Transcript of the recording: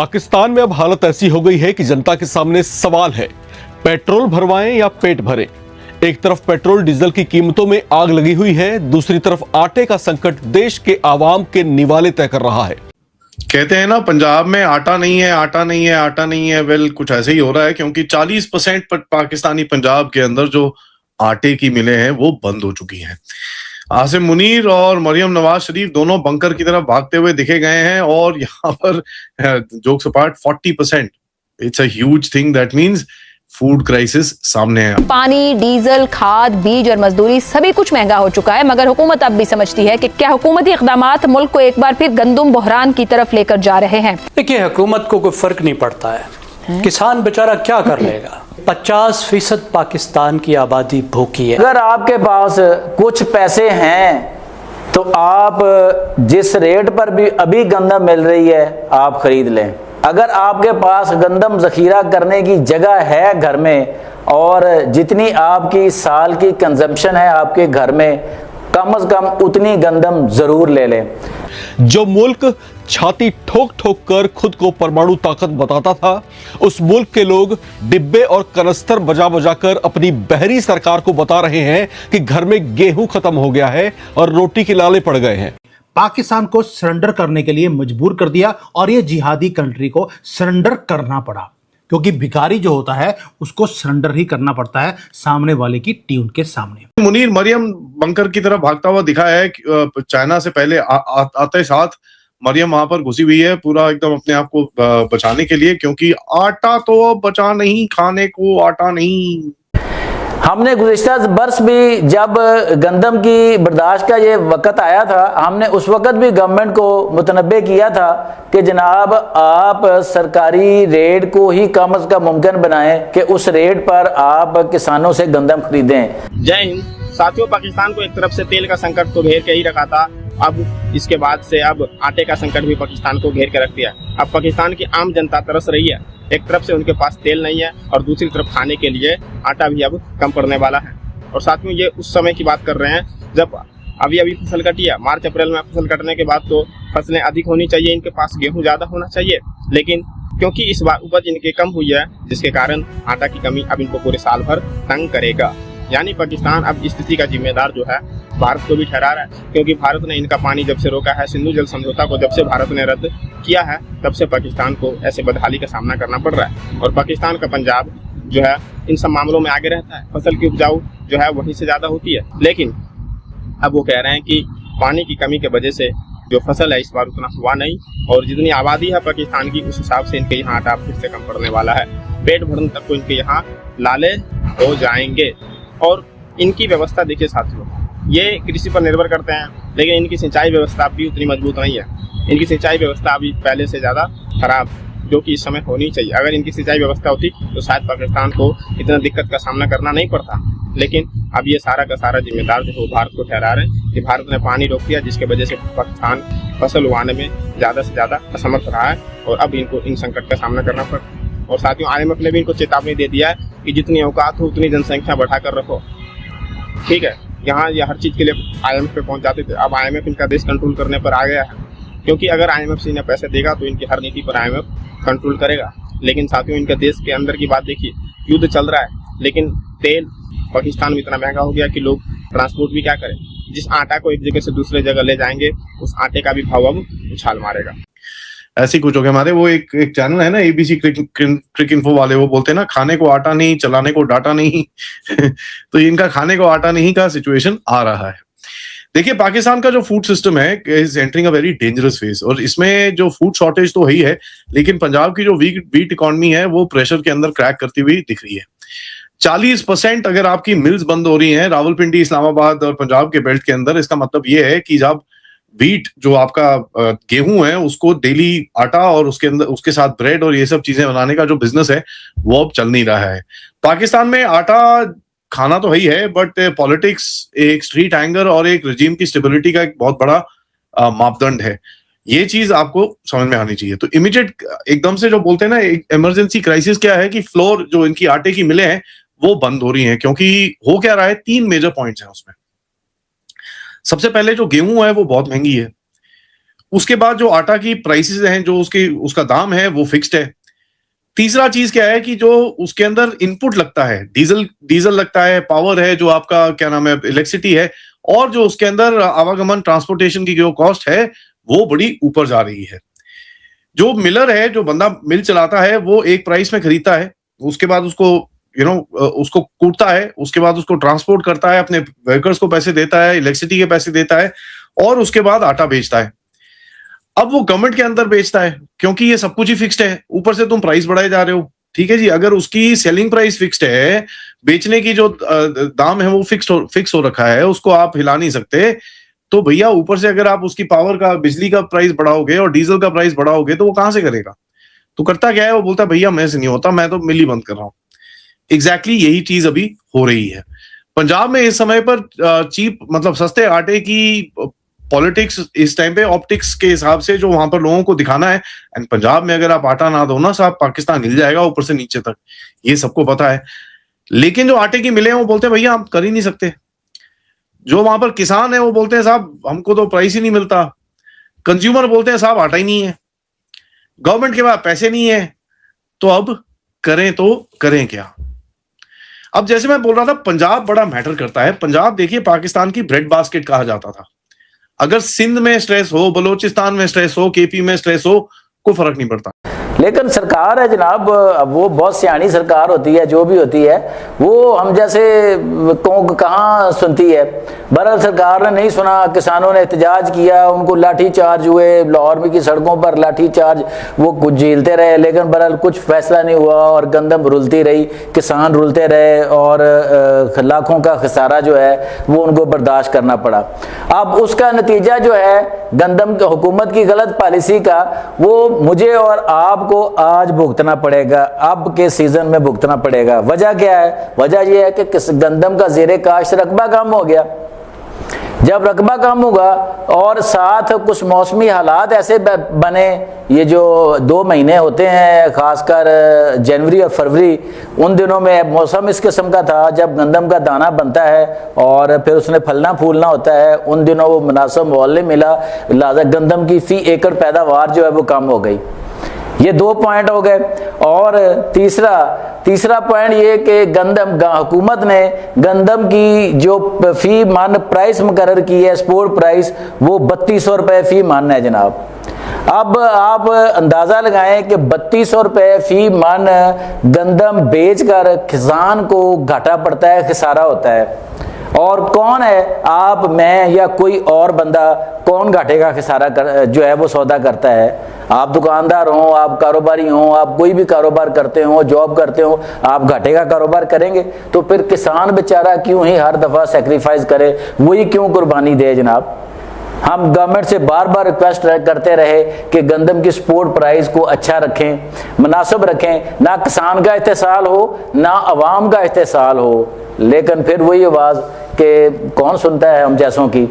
पाकिस्तान में अब हालत ऐसी हो गई है कि जनता के सामने सवाल है, पेट्रोल भरवाएं या पेट भरें। एक तरफ पेट्रोल डीजल की कीमतों में आग लगी हुई है, दूसरी तरफ आटे का संकट देश के आवाम के निवाले तय कर रहा है। कहते हैं ना, पंजाब में आटा नहीं है, आटा नहीं है, आटा नहीं है। वेल, कुछ ऐसे ही हो रहा है क्योंकि 40% पाकिस्तानी पंजाब के अंदर जो आटे की मिलें हैं वो बंद हो चुकी हैं। आसिम मुनीर और मरियम नवाज शरीफ दोनों बंकर की तरफ भागते हुए दिखे गए हैं और यहाँ पर jokes apart 40%, it's a huge thing. That means food crisis सामने है। पानी, डीजल, खाद, बीज और मजदूरी सभी कुछ महंगा हो चुका है, मगर हुकूमत अब भी समझती है कि क्या हुकूमती इक़दामात मुल्क को एक बार फिर गंदुम बहरान की तरफ लेकर जा रहे हैं। देखिए, हुकूमत को कोई फर्क नहीं पड़ता है, किसान बेचारा क्या कर लेगा। 50% पाकिस्तान की आबादी भूखी है। अगर आपके पास कुछ पैसे हैं तो आप जिस रेट पर भी अभी गंदम मिल रही है आप खरीद लें। अगर आपके पास गंदम जखीरा करने की जगह है घर में और जितनी आपकी साल की कंजम्पशन है आपके घर में, कम से कम उतनी गंदम जरूर ले लें। जो मुल्क छाती ठोक ठोक कर खुद को परमाणु ताकत बताता था, उस मुल्क के लोग डिब्बे और कनस्तर बजा बजा कर अपनी बहरी सरकार को बता रहे हैं कि घर में गेहूं खत्म हो गया है और रोटी के लाले पड़ गए हैं। पाकिस्तान को सरेंडर करने के लिए मजबूर कर दिया और ये जिहादी कंट्री को सरेंडर करना पड़ा, क्योंकि भिखारी जो होता है उसको सरेंडर ही करना पड़ता है सामने वाले की ट्यून के सामने। मुनीर मरियम बंकर की तरफ भागता हुआ दिखा है। चाइना से पहले आते साथ मरियम वहां पर घुसी हुई है पूरा एकदम अपने आप को बचाने के लिए, क्योंकि आटा तो बचा नहीं, खाने को आटा नहीं। हमने गुज़िश्ता बरस भी जब गंदम की बर्दाश्त का ये वक़्त आया था, हमने उस वक़्त भी गवर्नमेंट को मुतनब्बे किया था कि जनाब आप सरकारी रेट को ही कम से कम मुमकिन बनाएं कि उस रेट पर आप किसानों से गंदम खरीदें। जय हिंद साथियों। पाकिस्तान को एक तरफ से तेल का संकट तो घेर के ही रखा था, अब इसके बाद से अब आटे का संकट भी पाकिस्तान को घेर के रख दिया। अब पाकिस्तान की आम जनता तरस रही है। एक तरफ से उनके पास तेल नहीं है और दूसरी तरफ खाने के लिए आटा भी अब कम पड़ने वाला है। और साथ में ये उस समय की बात कर रहे हैं जब अभी फसल कटी है। मार्च अप्रैल में फसल कटने के बाद तो फसलें अधिक होनी चाहिए, इनके पास गेहूं ज़्यादा होना चाहिए, लेकिन क्योंकि इस बार उपज इनके कम हुई है जिसके कारण आटा की कमी अब इनको पूरे साल भर तंग करेगा। यानी पाकिस्तान अब स्थिति का जिम्मेदार जो है भारत को भी ठहरा रहा है, क्योंकि भारत ने इनका पानी जब से रोका है, सिंधु जल समझौता को जब से भारत ने रद्द किया है, तब से पाकिस्तान को ऐसे बदहाली का सामना करना पड़ रहा है। और पाकिस्तान का पंजाब जो है इन सब मामलों में आगे रहता है, फसल की उपजाऊ जो है वहीं से ज़्यादा होती है, लेकिन अब वो कह रहे हैं कि पानी की कमी की वजह से जो फसल है इस बार उतना हुआ नहीं, और जितनी आबादी है पाकिस्तान की उस हिसाब से इनके यहाँ आटा फिर से कम पड़ने वाला है। पेट भरने तक तो इनके यहाँ लाले हो जाएंगे। और इनकी व्यवस्था देखिए साथियों, ये कृषि पर निर्भर करते हैं, लेकिन इनकी सिंचाई व्यवस्था भी उतनी मजबूत नहीं है। इनकी सिंचाई व्यवस्था अभी पहले से ज़्यादा खराब, जो कि इस समय होनी चाहिए। अगर इनकी सिंचाई व्यवस्था होती तो शायद पाकिस्तान को इतना दिक्कत का सामना करना नहीं पड़ता, लेकिन अब ये सारा का सारा जिम्मेदार जो है भारत को ठहरा रहे हैं कि भारत ने पानी रोक दिया, जिसकी वजह से पाकिस्तान फसल उगाने में ज़्यादा से ज़्यादा असमर्थ रहा है और अब इनको इन संकट का सामना करना पड़। और साथियों, IMF ने भी इनको चेतावनी दे दिया है कि जितनी औकात हो उतनी जनसंख्या बढ़ाकर रखो। ठीक है, यहाँ ये हर चीज़ के लिए IMF पे पहुँच जाते थे, अब IMF इनका देश कंट्रोल करने पर आ गया है, क्योंकि अगर IMF से इन्हें पैसे देगा तो इनकी हर नीति पर IMF कंट्रोल करेगा। लेकिन साथियों, इनके देश के अंदर की बात देखिए, युद्ध चल रहा है, लेकिन तेल पाकिस्तान में इतना महंगा हो गया कि लोग ट्रांसपोर्ट भी क्या करें। जिस आटा को एक जगह से दूसरे जगह ले जाएंगे, उस आटे का भी भाव अब उछाल मारेगा। ऐसी कुछ हो गया। हमारे वो एक चैनल है ना, ABC क्रिक इन्फो वाले, वो बोलते हैं ना, खाने को आटा नहीं, चलाने को डाटा नहीं। तो इनका खाने को आटा नहीं का सिचुएशन आ रहा है। देखिए, पाकिस्तान का जो फूड सिस्टम है is entering a very dangerous phase, और इसमें जो फूड शॉर्टेज तो है ही है, लेकिन पंजाब की जो वीट इकॉनमी है वो प्रेशर के अंदर क्रैक करती हुई दिख रही है। 40% अगर आपकी मिल्स बंद हो रही हैं रावलपिंडी, इस्लामाबाद और पंजाब के बेल्ट के अंदर, इसका मतलब ये है कि जब वीट जो आपका गेहूं है उसको डेली आटा और उसके अंदर उसके साथ ब्रेड और ये सब चीजें बनाने का जो बिजनेस है वो अब चल नहीं रहा है। पाकिस्तान में आटा खाना तो है ही है, बट पॉलिटिक्स, एक स्ट्रीट एंगर और एक रजीम की स्टेबिलिटी का एक बहुत बड़ा मापदंड है। ये चीज आपको समझ में आनी चाहिए। तो इमीडिएट एकदम से जो बोलते हैं ना, इमरजेंसी क्राइसिस क्या है कि फ्लोर जो इनकी आटे की मिलें हैं वो बंद हो रही हैं, क्योंकि हो क्या रहा है, 3 मेजर पॉइंट्स हैं उसमें। सबसे पहले जो गेहूं है वो बहुत महंगी है, उसके बाद जो आटा की प्राइसेस हैं, जो उसका दाम है वो फिक्स्ड है। तीसरा चीज क्या है कि जो उसके अंदर इनपुट लगता है, डीजल लगता है, पावर है, जो आपका क्या नाम है इलेक्ट्रिसिटी है, और जो उसके अंदर आवागमन ट्रांसपोर्टेशन की जो कॉस्ट है वो बड़ी ऊपर जा रही है। जो मिलर है, जो बंदा मिल चलाता है, वो एक प्राइस में खरीदता है, उसके बाद उसको उसको कूटता है, उसके बाद उसको ट्रांसपोर्ट करता है, अपने वर्कर्स को पैसे देता है, इलेक्ट्रिसिटी के पैसे देता है, और उसके बाद आटा बेचता है। अब वो गवर्नमेंट के अंदर बेचता है, क्योंकि ये सब कुछ ही फिक्स्ड है, ऊपर से तुम प्राइस बढ़ाए जा रहे हो। ठीक है जी, अगर उसकी सेलिंग प्राइस फिक्स्ड है, बेचने की जो दाम है वो फिक्स हो रखा है, उसको आप हिला नहीं सकते, तो भैया ऊपर से अगर आप उसकी पावर का, बिजली का प्राइस बढ़ाओगे और डीजल का प्राइस बढ़ाओगे तो वो कहां से करेगा? तो करता क्या है, वो बोलता है भैया मैं से नहीं होता, मैं तो मिल ही बंद कर रहा हूं। एग्जैक्टली यही चीज अभी हो रही है पंजाब में इस समय पर। चीप मतलब सस्ते आटे की पॉलिटिक्स इस टाइम पे ऑप्टिक्स के हिसाब से जो वहां पर लोगों को दिखाना है। एंड पंजाब में अगर आप आटा ना दो ना साहब, पाकिस्तान हिल जाएगा ऊपर से नीचे तक, ये सबको पता है। लेकिन जो आटे की मिलें हैं वो बोलते हैं भैया हम कर ही नहीं सकते। जो वहां पर किसान है वो बोलते हैं साहब हमको तो प्राइस ही नहीं मिलता। कंज्यूमर बोलते हैं साहब आटा ही नहीं है, गवर्नमेंट के पास पैसे नहीं है, तो अब करें तो करें क्या? अब जैसे मैं बोल रहा था, पंजाब बड़ा मैटर करता है। पंजाब देखिए पाकिस्तान की ब्रेड बास्केट कहा जाता था। अगर सिंध में स्ट्रेस हो, बलोचिस्तान में स्ट्रेस हो, केपी में स्ट्रेस हो, कोई फर्क नहीं पड़ता। लेकिन सरकार है जनाब, वो बहुत सियानी सरकार होती है, जो भी होती है वो हम जैसे को कहाँ सुनती है। बहरहाल सरकार ने नहीं सुना, किसानों ने एहतजाज किया, उनको लाठी चार्ज हुए, लाहौर में की सड़कों पर लाठी चार्ज वो कुछ झेलते रहे, लेकिन बहरहाल कुछ फैसला नहीं हुआ और गंदम रुलती रही, किसान रुलते रहे और लाखों का खसारा जो है वो उनको बर्दाश्त करना पड़ा। अब उसका नतीजा जो है गंदम की हुकूमत की गलत पॉलिसी का, वो मुझे और आपको आज भुगतना पड़ेगा, अब के सीजन में भुगतना पड़ेगा। वजह क्या है? वजह यह है कि गंदम का ज़ेरे काश्त रकबा कम हो गया। जब रकबा कम होगा और साथ कुछ मौसमी हालात ऐसे बने, ये जो 2 महीने होते हैं खासकर जनवरी और फरवरी, उन दिनों में मौसम इस किस्म का था जब गंदम का दाना बनता है और फिर उसने फलना फूलना होता है, उन दिनों वो मुनासिब माहौल नहीं मिला, लिहाजा गंदम की फी एकड़ पैदावार जो है वो कम हो गई। ये 2 पॉइंट हो गए। और तीसरा पॉइंट ये कि हुकूमत ने गंदम की जो फी मन प्राइस मुकर्रर की है, एक्सपोर्ट प्राइस, वो 3200 रुपये फी मन है जनाब। अब आप अंदाजा लगाएं कि 3200 रुपये फी मन गंदम बेचकर किसान को घाटा पड़ता है, खसारा होता है। और कौन है, आप, मैं या कोई और बंदा, कौन घाटे का खसारा जो है वो सौदा करता है? आप दुकानदार हो, आप कारोबारी हो, आप कोई भी कारोबार करते हो, जॉब करते हो, आप घाटे का कारोबार करेंगे? तो फिर किसान बेचारा क्यों ही हर दफा सेक्रीफाइस करे, वही क्यों कुर्बानी दे जनाब? हम गवर्नमेंट से बार बार रिक्वेस्ट करते रहे कि गंदम की एक्सपोर्ट प्राइस को अच्छा रखें, मुनासिब रखें, ना किसान का इस्तेसाल हो ना अवाम का इस्तेसाल हो, लेकिन फिर वही आवाज़ कि कौन सुनता है हम जैसों की।